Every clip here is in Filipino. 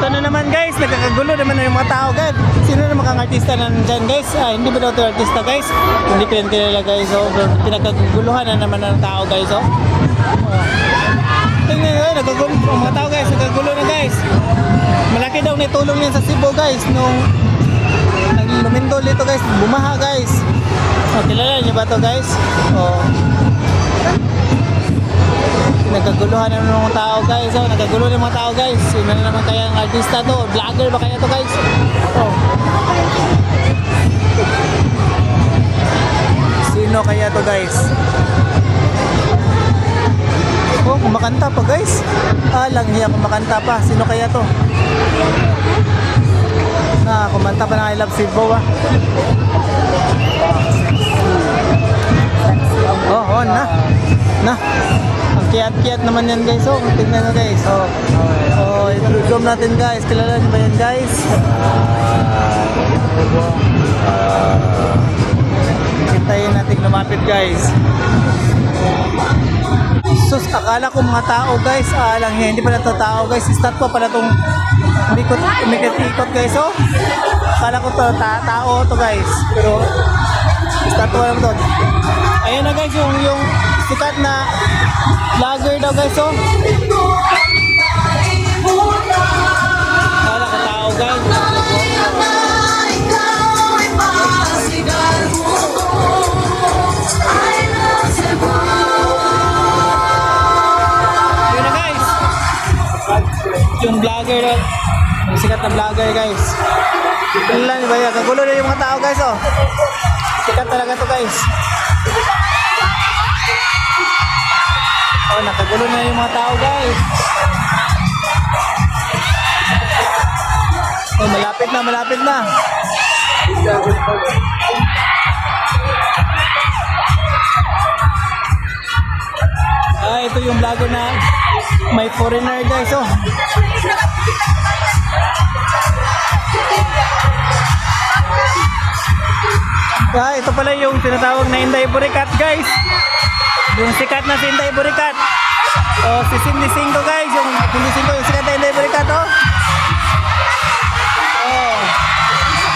na naman guys, nagkakagulo naman na yung mga tao guys. Sino naman kang artista na nandyan guys? Hindi ba daw ito artista guys? Hindi pinagkilala guys. So, pinagkaguluhan na naman ng tao guys. Oh. Tingnan nyo, nagkagulo. Ang mga tao guys, nagkagulo na guys. Malaki daw na tulong yan sa Cebu guys. Nung lumindol dito guys, bumaha guys. Oh, kilala nyo ba ito guys? Oh. Nagkaguluhan ng mga tao guys. Oh, nagkagulo ng mga tao guys. Sino na naman kaya ang artista to? Vlogger ba kaya to guys? Oh. Sino kaya to guys? Oh, kumakanta pa guys. Lang hiya kumakanta pa. Sino kaya to? Kumanta pa ng I Love Cebu ah. Oh, na. Ang kiyat-kiyat naman yan guys. Oh, tingnan nyo guys. Oh, i-zoom natin guys. Kilala nyo ba yan guys? Hintayin natin lumapit guys. Sus, akala ko mga tao guys. Lang hindi pala ito tao guys. Start pa pala itong umikot-ikot guys. Oh, akala ko ito tao to guys. Pero start pa lang ito. Ayun na guys, yung sikat na vlogger daw guys. Oh, akala ko tao guys. Yung vlogger doon, yung sikat na vlogger guys. Kailan ba yan? Kagulo na yung mga tao guys. Oh, sikat talaga to guys. Oh, nakagulo na yung mga tao guys. Oh, malapit na. Ito yung vlogger na may foreigner guys. Oh, ito pala yung tinatawag na Inday Burikat guys. Yung sikat na si Inday Burikat. Oh, si Cindy Singko guys. Yung Cindy Singko, yung sikat na Inday Burikat. Oh,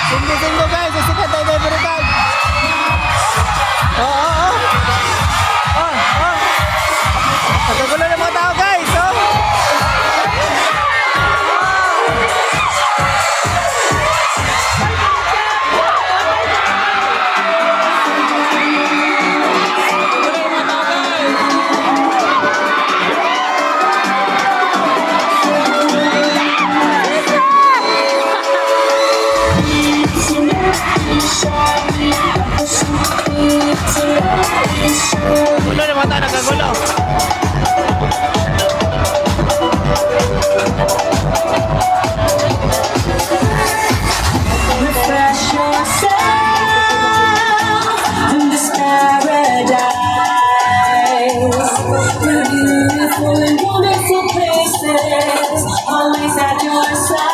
Cindy Singko guys, yung sikat na Inday Burikat. Nagkagulo ng mga tao guys. Oh, gulo ng mga tao, nagkagulo. Refresh yourself in this paradise. We're beautiful and wonderful places, always at your side.